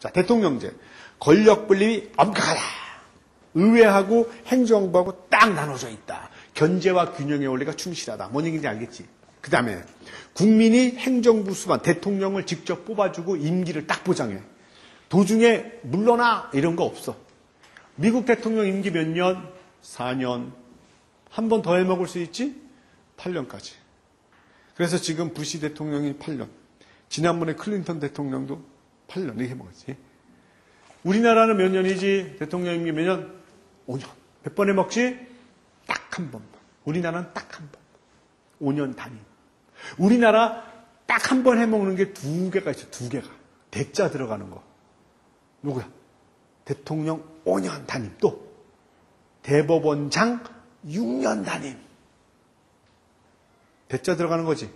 자, 대통령제. 권력 분립이 엄격하다. 의회하고 행정부하고 딱 나눠져 있다. 견제와 균형의 원리가 충실하다. 뭔 얘기인지 알겠지? 그 다음에 국민이 행정부 수반, 대통령을 직접 뽑아주고 임기를 딱 보장해. 도중에 물러나 이런 거 없어. 미국 대통령 임기 몇 년? 4년. 한 번 더 해먹을 수 있지? 8년까지. 그래서 지금 부시 대통령이 8년. 지난번에 클린턴 대통령도 8년 이렇게 해먹었지. 우리나라는 몇 년이지? 대통령 임기 몇 년? 5년. 몇 번 해먹지? 딱 한 번. 우리나라는 딱 한 번. 5년 단위. 우리나라 딱 한 번 해먹는 게 두 개가 있어. 두 개가. 대자 들어가는 거. 누구야? 대통령 5년 단임. 또 대법원장 6년 단임. 대자 들어가는 거지.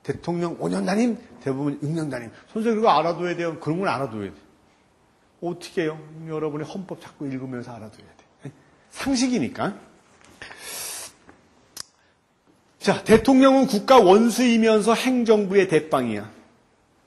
대통령 5년 단임, 대법원 6년 단임. 선생님 그거 알아둬야 돼요. 그런 건 알아둬야 돼. 어떻게 해요? 여러분이 헌법 자꾸 읽으면서 알아둬야 돼. 상식이니까. 자, 대통령은 국가 원수이면서 행정부의 대빵이야.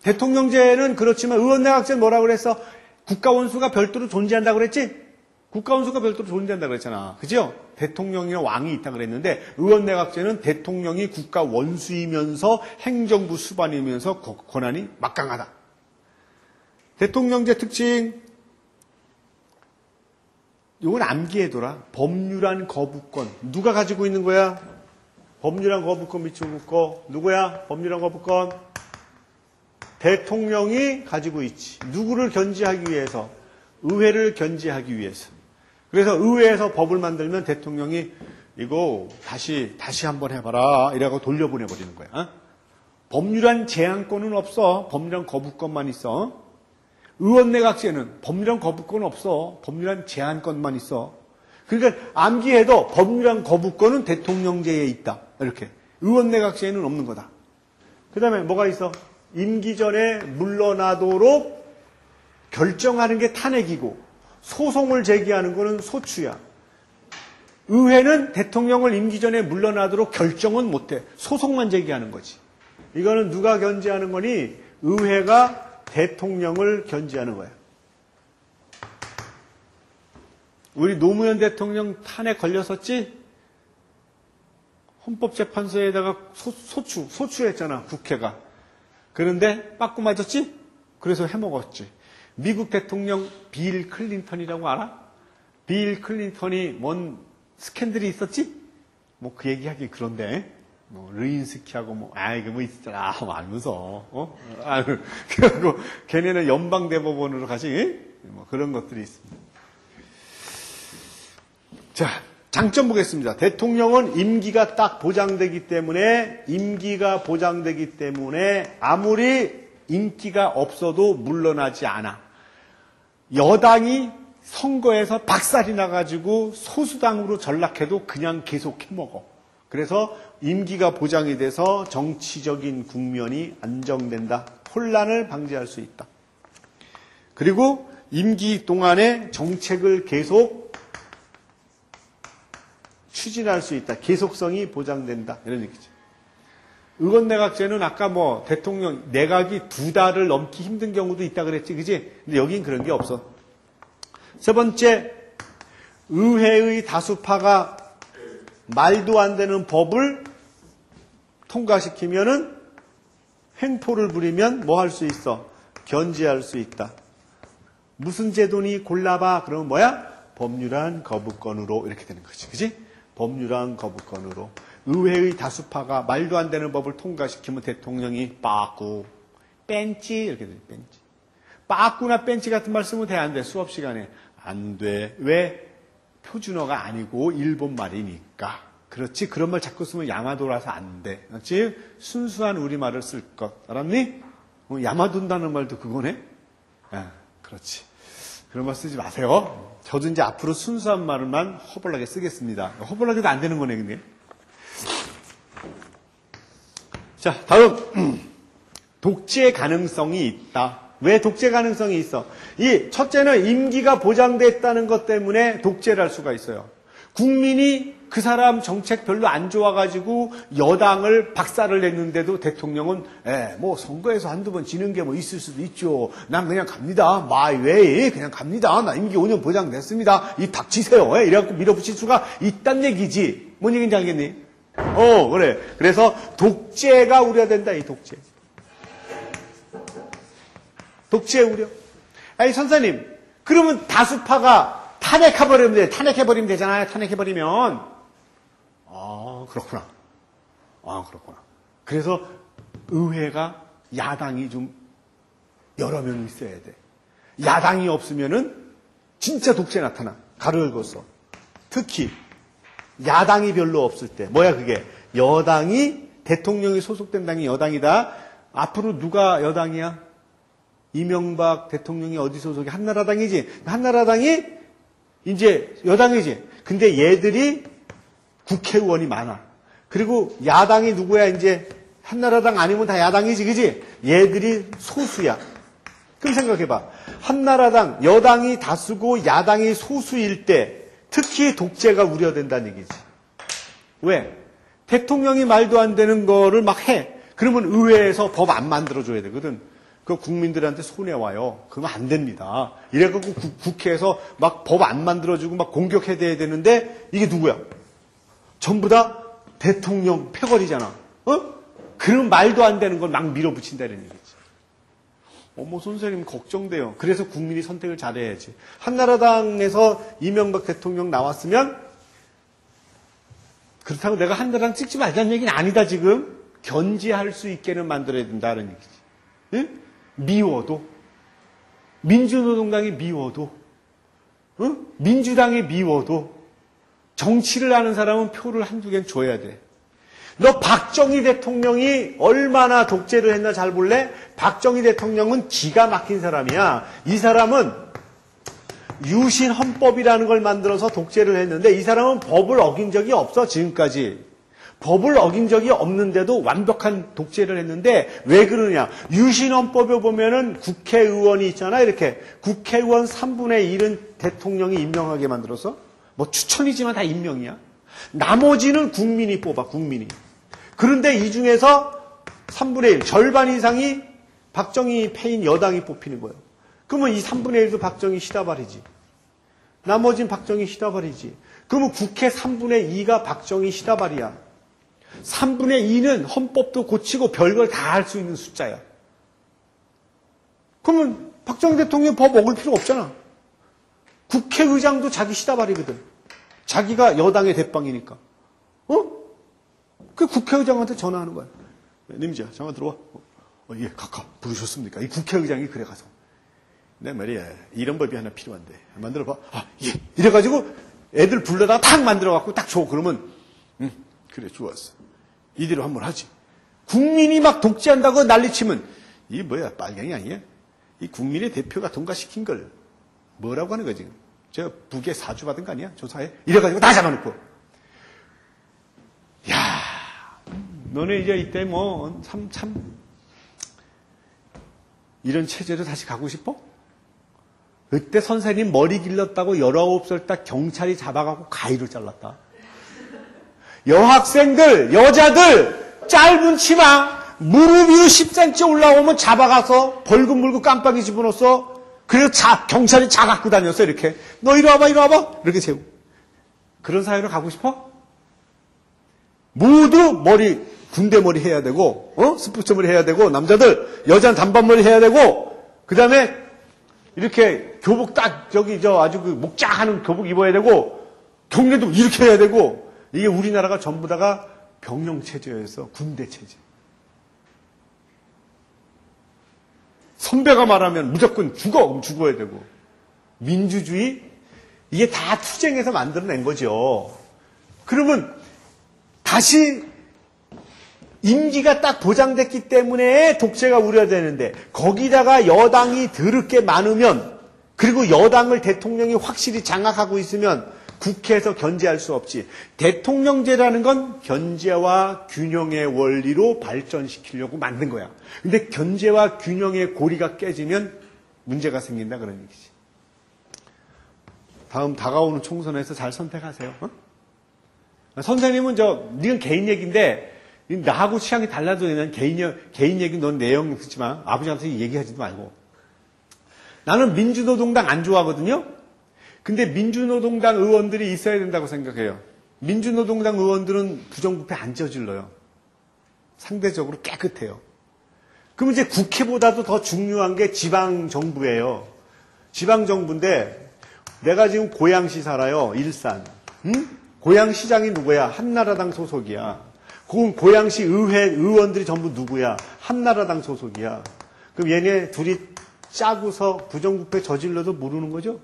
대통령제는 그렇지만 의원내각제는 뭐라고 그랬어? 국가 원수가 별도로 존재한다고 그랬지? 국가 원수가 별도로 존재한다고 그랬잖아. 그죠? 대통령이나 왕이 있다고 그랬는데 의원내각제는 대통령이 국가 원수이면서 행정부 수반이면서 권한이 막강하다. 대통령제 특징. 이건 암기해둬라. 법률안 거부권. 누가 가지고 있는 거야? 법률안 거부권 밑줄 묶어. 누구야? 법률안 거부권. 대통령이 가지고 있지. 누구를 견제하기 위해서? 의회를 견제하기 위해서. 그래서 의회에서 법을 만들면 대통령이 이거 다시 한번 해봐라 이라고 돌려보내버리는 거야. 법률안 제한권은 없어. 법률안 거부권만 있어. 의원내각제는 법률안 거부권은 없어. 법률안 제한권만 있어. 그러니까 암기해도 법률안 거부권은 대통령제에 있다. 이렇게. 의원내각제에는 없는 거다. 그 다음에 뭐가 있어? 임기 전에 물러나도록 결정하는 게 탄핵이고 소송을 제기하는 거는 소추야. 의회는 대통령을 임기 전에 물러나도록 결정은 못해. 소송만 제기하는 거지. 이거는 누가 견제하는 거니? 의회가 대통령을 견제하는 거야. 우리 노무현 대통령 탄핵 걸렸었지? 헌법재판소에다가 소추했잖아, 국회가. 그런데 빠꾸 맞았지? 그래서 해먹었지. 미국 대통령 빌 클린턴이라고 알아? 빌 클린턴이 뭔 스캔들이 있었지? 뭐 그 얘기하기 그런데 뭐 르인스키하고 이거 뭐 있었잖아. 알면서 그리고 걔네는 연방대법원으로 가지? 뭐 그런 것들이 있습니다. 자, 장점 보겠습니다. 대통령은 임기가 딱 보장되기 때문에 아무리 인기가 없어도 물러나지 않아. 여당이 선거에서 박살이 나가지고 소수당으로 전락해도 그냥 계속 해먹어. 그래서 임기가 보장이 돼서 정치적인 국면이 안정된다. 혼란을 방지할 수 있다. 그리고 임기 동안에 정책을 계속 추진할 수 있다. 계속성이 보장된다. 이런 얘기죠. 의원내각제는 아까 대통령 내각이 2달을 넘기 힘든 경우도 있다 그랬지, 그지? 근데 여긴 그런 게 없어. 세 번째, 의회의 다수파가 말도 안 되는 법을 통과시키면은 횡포를 부리면 뭐 할 수 있어? 견제할 수 있다. 무슨 제도니 골라봐. 그러면 뭐야? 법률안 거부권으로 이렇게 되는 거지, 그지? 법률안 거부권으로. 의회의 다수파가 말도 안 되는 법을 통과시키면 대통령이 빠꾸, 뺀치 이렇게 돼요. 뺀치. 빠꾸나 뺀치 같은 말 쓰면 돼, 안 돼? 수업 시간에. 안 돼. 왜? 표준어가 아니고 일본 말이니까. 그렇지? 그런 말 자꾸 쓰면 야마도라서 안 돼. 그렇지? 순수한 우리말을 쓸 것. 알았니? 야마돈다는 말도 그거네? 그렇지. 그런 말 쓰지 마세요. 저도 이제 앞으로 순수한 말만 허벌나게 쓰겠습니다. 허벌나게도 안 되는 거네, 근데. 자, 다음. 독재 가능성이 있다. 왜 독재 가능성이 있어? 첫째는 임기가 보장됐다는 것 때문에 독재를 할 수가 있어요. 국민이 그 사람 정책 별로 안 좋아가지고 여당을 박살을 냈는데도 대통령은 뭐 선거에서 한두 번 지는 게 뭐 있을 수도 있죠. 난 그냥 갑니다. 마이웨이 그냥 갑니다. 나 임기 5년 보장됐습니다. 이 닥치세요. 이래갖고 밀어붙일 수가 있단 얘기지. 뭔 얘기인지 알겠니? 그래. 그래서 독재가 우려된다. 이 독재. 독재 우려. 아니 선생님 그러면 다수파가 탄핵해버리면 되잖아요. 탄핵해버리면. 그렇구나. 그렇구나. 그래서 의회가 야당이 좀 여러 명 있어야 돼. 야당이 없으면은 진짜 독재 나타나. 가르를 걷어. 특히 야당이 별로 없을 때. 뭐야 그게? 여당이 대통령이 소속된 당이 여당이다. 앞으로 누가 여당이야? 이명박 대통령이 어디 소속이? 한나라당이지. 한나라당이 이제 여당이지. 근데 얘들이 국회의원이 많아. 그리고 야당이 누구야? 이제 한나라당 아니면 다 야당이지, 그지? 얘들이 소수야. 그럼 생각해봐. 한나라당, 여당이 다수고 야당이 소수일 때 특히 독재가 우려된다는 얘기지. 왜? 대통령이 말도 안 되는 거를 막 해. 그러면 의회에서 법 안 만들어줘야 되거든. 그 국민들한테 손해와요. 그러면 안 됩니다. 이래갖고 국회에서 막 법 안 만들어주고 막 공격해야 되는데 이게 누구야? 전부 다 대통령 패거리잖아. 그럼 말도 안 되는 걸 막 밀어붙인다는 얘기지. 선생님 걱정돼요. 그래서 국민이 선택을 잘해야지. 한나라당에서 이명박 대통령 나왔으면 그렇다고 내가 한나라당 찍지 말자는 얘기는 아니다 지금. 견제할 수 있게는 만들어야 된다는 얘기지. 응? 미워도 민주노동당이 미워도 민주당이 미워도 정치를 아는 사람은 표를 한두 개는 줘야 돼. 너 박정희 대통령이 얼마나 독재를 했나 잘 볼래? 박정희 대통령은 기가 막힌 사람이야. 이 사람은 유신 헌법이라는 걸 만들어서 독재를 했는데 이 사람은 법을 어긴 적이 없어 지금까지. 법을 어긴 적이 없는데도 완벽한 독재를 했는데 왜 그러냐? 유신 헌법에 보면은 국회의원이 있잖아. 이렇게 국회의원 3분의 1은 대통령이 임명하게 만들어서 뭐 추천이지만 다 임명이야. 나머지는 국민이 뽑아. 국민이. 그런데 이 중에서 3분의 1, 절반 이상이 박정희 패인 여당이 뽑히는 거예요. 그러면 이 3분의 1도 박정희 시다발이지. 나머지는 박정희 시다발이지. 그러면 국회 3분의 2가 박정희 시다발이야. 3분의 2는 헌법도 고치고 별걸 다 할 수 있는 숫자야. 그러면 박정희 대통령 법 어길 필요 없잖아. 국회의장도 자기 시다발이거든. 자기가 여당의 대빵이니까. 그 국회의장한테 전화하는 거야. 님지야, 잠깐 들어와. 예, 각하 부르셨습니까? 이 국회의장이 그래 가서. 내 말이야, 이런 법이 하나 필요한데. 만들어봐. 예. 이래가지고 애들 불러다가 탁 만들어갖고 딱 줘. 그러면, 그래, 좋았어. 이대로 한번 하지. 국민이 막 독재한다고 난리치면, 이게 뭐야, 빨갱이 아니야? 이 국민의 대표가 통과시킨 걸 뭐라고 하는 거지? 저 북에 사주 받은 거 아니야? 조사해? 이래가지고 다 잡아놓고. 야, 너네 이제 이때 뭐, 참, 이런 체제로 다시 가고 싶어? 그때 선생님 머리 길렀다고 19살 딱 경찰이 잡아가고 가위로 잘랐다. 여학생들, 여자들, 짧은 치마, 무릎 위로 10cm 올라오면 잡아가서 벌금 물고 깜빡이 집어넣었어. 그래서 경찰이 자갖고 다녔어, 이렇게. 너 이리 와봐, 이리 와봐. 이렇게 세우고. 그런 사회로 가고 싶어? 모두 군대 머리 해야 되고, 스포츠 머리 해야 되고, 남자들, 여자는 단발머리 해야 되고, 그 다음에 이렇게 교복 아주 목쫙 하는 교복 입어야 되고, 경례도 이렇게 해야 되고, 이게 우리나라가 전부 다가 병영체제여서 군대 체제. 선배가 말하면 무조건 그럼 죽어야 되고. 민주주의? 이게 다 투쟁해서 만들어낸 거죠. 그러면 다시 임기가 딱 보장됐기 때문에 독재가 우려되는데 거기다가 여당이 더럽게 많으면 그리고 여당을 대통령이 확실히 장악하고 있으면 국회에서 견제할 수 없지. 대통령제라는 건 견제와 균형의 원리로 발전시키려고 만든 거야. 근데 견제와 균형의 고리가 깨지면 문제가 생긴다 그런 얘기지. 다음 다가오는 총선에서 잘 선택하세요. 선생님은 니는 개인 얘기인데, 나하고 취향이 달라도 되는 개인 얘기 넌 내용 듣지만 아버지한테 얘기하지도 말고. 나는 민주노동당 안 좋아하거든요? 근데 민주노동당 의원들이 있어야 된다고 생각해요. 민주노동당 의원들은 부정부패 안 저질러요. 상대적으로 깨끗해요. 그럼 이제 국회보다도 더 중요한 게 지방정부예요. 지방정부인데, 내가 지금 고양시 살아요. 일산. 응? 고양시장이 누구야? 한나라당 소속이야. 고양시 의원들이 전부 누구야? 한나라당 소속이야. 그럼 얘네 둘이 짜고서 부정부패 저질러도 모르는 거죠?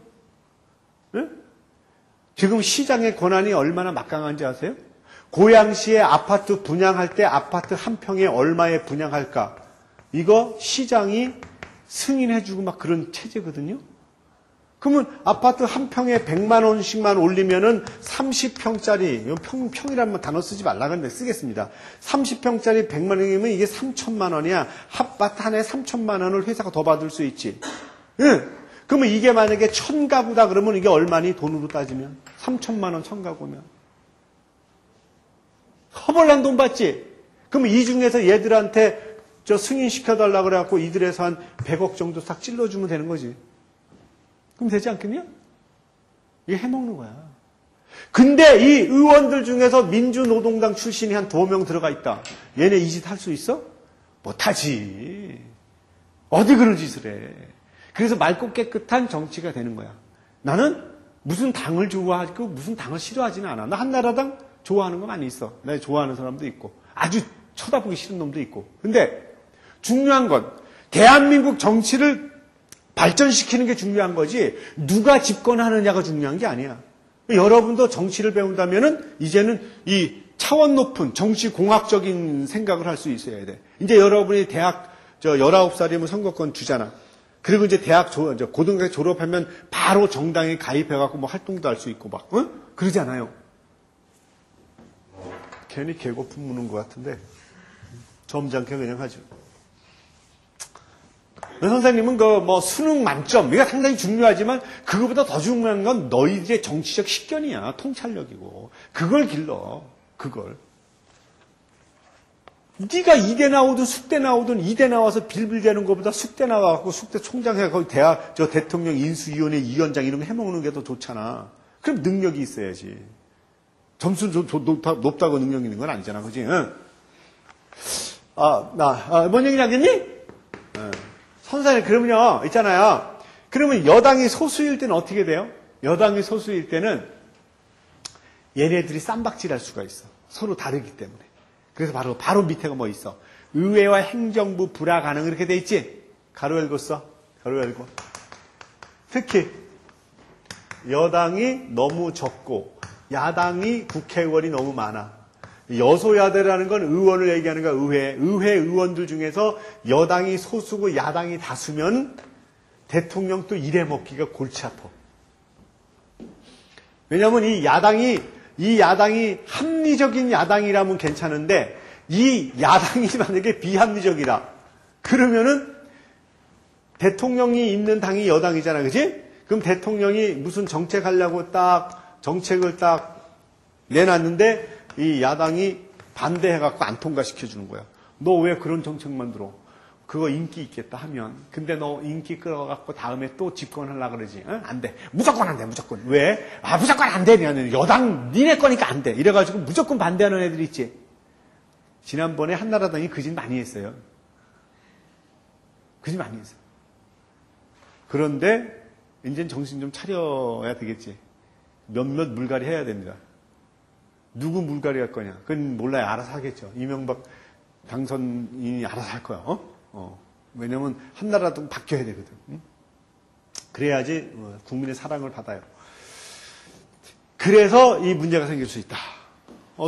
네? 지금 시장의 권한이 얼마나 막강한지 아세요? 고양시에 아파트 분양할 때 아파트 한 평에 얼마에 분양할까? 이거 시장이 승인해주고 막 그런 체제거든요? 그러면 아파트 한 평에 100만 원씩만 올리면은 30평짜리, 평이라는 단어 쓰지 말라 그랬는데 쓰겠습니다. 30평짜리 100만 원이면 이게 3천만 원이야. 아파트 하나에 3천만 원을 회사가 더 받을 수 있지. 응. 그러면 이게 만약에 1000가구다 그러면 이게 얼마니 돈으로 따지면? 3천만 원 1000가구면. 허벌난 돈 받지? 그러면 이 중에서 얘들한테 승인시켜달라 그래갖고 이들에서 한 100억 정도 싹 찔러주면 되는 거지. 그럼 되지 않겠냐? 이게 해먹는 거야. 근데 이 의원들 중에서 민주노동당 출신이 한 2명 들어가 있다. 얘네 이 짓 할 수 있어? 못하지. 어디 그런 짓을 해. 그래서 맑고 깨끗한 정치가 되는 거야. 나는 무슨 당을 좋아하고 무슨 당을 싫어하지는 않아. 나 한나라당 좋아하는 거 많이 있어. 내가 좋아하는 사람도 있고 아주 쳐다보기 싫은 놈도 있고. 근데 중요한 건 대한민국 정치를 발전시키는 게 중요한 거지 누가 집권하느냐가 중요한 게 아니야. 여러분도 정치를 배운다면은 이제는 이 차원 높은 정치 공학적인 생각을 할 수 있어야 돼. 이제 여러분이 대학 19살이면 선거권 주잖아. 그리고 이제 고등학교 졸업하면 바로 정당에 가입해갖고 뭐 활동도 할 수 있고 막, 응? 그러지 않아요. 괜히 개고품 무는 것 같은데 점잖게 그냥 하죠. 선생님은 수능 만점, 이게 상당히 중요하지만, 그거보다 더 중요한 건 너희들의 정치적 식견이야. 통찰력이고. 그걸 길러. 그걸. 네가 이대 나오든 숙대 나오든 이대 나와서 빌빌대는 것보다 숙대 나와갖고 숙대 총장 해갖고 대통령 인수위원회 위원장 이런 거 해먹는 게 더 좋잖아. 그럼 능력이 있어야지. 점수 높다고 능력 있는 건 아니잖아. 그지? 응? 뭔 얘기를 하겠니? 응. 선생님, 그러면요, 있잖아요. 그러면 여당이 소수일 때는 어떻게 돼요? 여당이 소수일 때는 얘네들이 쌈박질 할 수가 있어. 서로 다르기 때문에. 그래서 바로 밑에가 뭐 있어? 의회와 행정부 불화가능 이렇게 돼 있지? 가로 열고 써. 가로 열고. 특히 여당이 너무 적고 야당이 국회의원이 너무 많아. 여소야대라는 건 의원을 얘기하는 거야. 의회 의원들 중에서 여당이 소수고 야당이 다수면 대통령 또 일해 먹기가 골치 아파. 왜냐하면 이 야당이 합리적인 야당이라면 괜찮은데 이 야당이 만약에 비합리적이다. 그러면은 대통령이 있는 당이 여당이잖아. 그지? 그럼 대통령이 무슨 정책하려고 정책을 내놨는데 이 야당이 반대해갖고 안 통과시켜주는 거야. 너 왜 그런 정책 만들어? 그거 인기 있겠다 하면. 근데 너 인기 끌어갖고 다음에 또 집권하려고 그러지. 응? 안 돼. 무조건 안 돼. 무조건. 왜? 무조건 안 돼. 여당 니네 거니까 안 돼. 이래가지고 무조건 반대하는 애들 있지. 지난번에 한나라당이 그 짓 많이 했어요. 그 짓 많이 했어요. 그런데 이제는 정신 좀 차려야 되겠지. 몇몇 물갈이 해야 됩니다. 누구 물갈이 할 거냐? 그건 몰라요. 알아서 하겠죠. 이명박 당선인이 알아서 할 거야. 왜냐면 한나라도 바뀌어야 되거든. 응? 그래야지 국민의 사랑을 받아요. 그래서 이 문제가 생길 수 있다.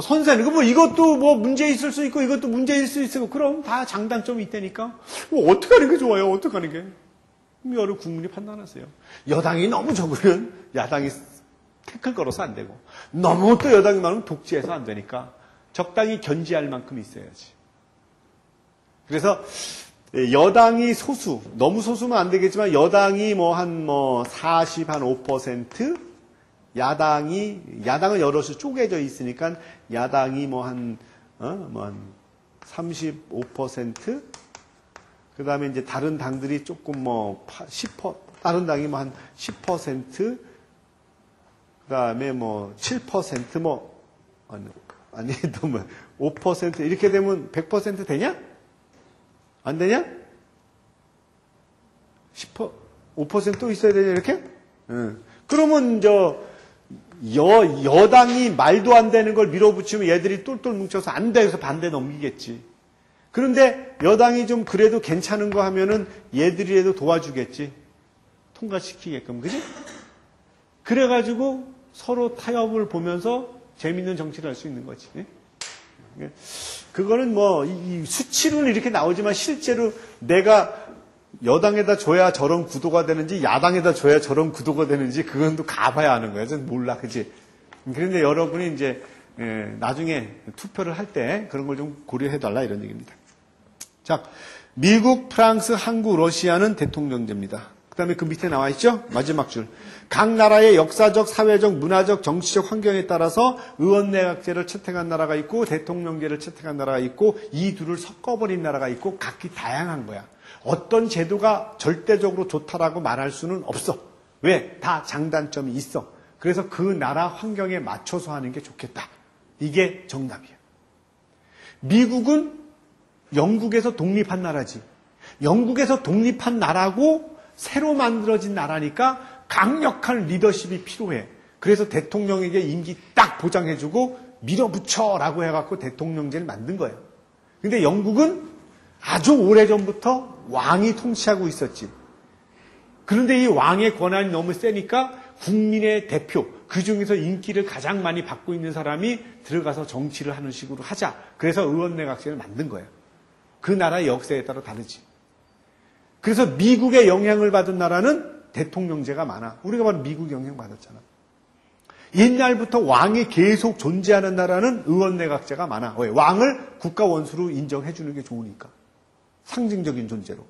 선생님, 이것도 문제 있을 수 있고 이것도 문제일 수 있고 그럼 다 장단점이 있다니까. 어떻게 하는 게 좋아요? 어떻게 하는 게? 여러 국민이 판단하세요. 여당이 너무 적으면 야당이 태클 걸어서 안 되고 너무 또 여당이 많으면 독재해서 안 되니까 적당히 견지할 만큼 있어야지. 그래서 여당이 소수, 너무 소수면 안 되겠지만 여당이 한 40, 한 5%, 야당은 여럿이 쪼개져 있으니까 야당이 한 35%, 그 다음에 이제 다른 당들이 조금 10%, 다른 당이 한 10%, 그 다음에 7%, 아니, 또 5% 이렇게 되면 100% 되냐? 안 되냐? 5% 있어야 되냐, 이렇게? 그러면, 여당이 말도 안 되는 걸 밀어붙이면 얘들이 똘똘 뭉쳐서 안 돼서 반대 넘기겠지. 그런데 여당이 좀 그래도 괜찮은 거 하면은 얘들이라도 도와주겠지. 통과시키게끔, 그지? 그래가지고 서로 타협을 보면서 재밌는 정치를 할 수 있는 거지. 그거는 이 수치로는 이렇게 나오지만 실제로 내가 여당에다 줘야 저런 구도가 되는지 야당에다 줘야 저런 구도가 되는지 그건 또 가봐야 하는 거야. 전 몰라, 그지? 그런데 여러분이 이제 나중에 투표를 할 때 그런 걸 좀 고려해달라 이런 얘기입니다. 자, 미국, 프랑스, 한국, 러시아는 대통령제입니다. 그 다음에 그 밑에 나와 있죠? 마지막 줄. 각 나라의 역사적, 사회적, 문화적, 정치적 환경에 따라서 의원내각제를 채택한 나라가 있고 대통령제를 채택한 나라가 있고 이 둘을 섞어버린 나라가 있고 각기 다양한 거야. 어떤 제도가 절대적으로 좋다라고 말할 수는 없어. 왜? 다 장단점이 있어. 그래서 그 나라 환경에 맞춰서 하는 게 좋겠다. 이게 정답이야. 미국은 영국에서 독립한 나라지. 영국에서 독립한 나라고 새로 만들어진 나라니까 강력한 리더십이 필요해. 그래서 대통령에게 임기 딱 보장해주고 밀어붙여라고 해갖고 대통령제를 만든 거예요. 근데 영국은 아주 오래전부터 왕이 통치하고 있었지. 그런데 이 왕의 권한이 너무 세니까 국민의 대표, 그 중에서 인기를 가장 많이 받고 있는 사람이 들어가서 정치를 하는 식으로 하자. 그래서 의원내각제를 만든 거예요. 그 나라의 역사에 따라 다르지. 그래서 미국의 영향을 받은 나라는 대통령제가 많아. 우리가 바로 미국 영향 받았잖아. 옛날부터 왕이 계속 존재하는 나라는 의원내각제가 많아. 왜? 왕을 국가 원수로 인정해 주는 게 좋으니까. 상징적인 존재로.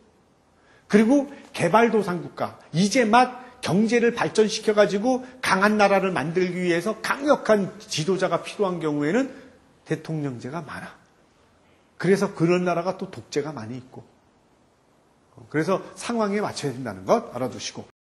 그리고 개발도상국가. 이제 막 경제를 발전시켜가지고 강한 나라를 만들기 위해서 강력한 지도자가 필요한 경우에는 대통령제가 많아. 그래서 그런 나라가 또 독재가 많이 있고. 그래서 상황에 맞춰야 된다는 것 알아두시고.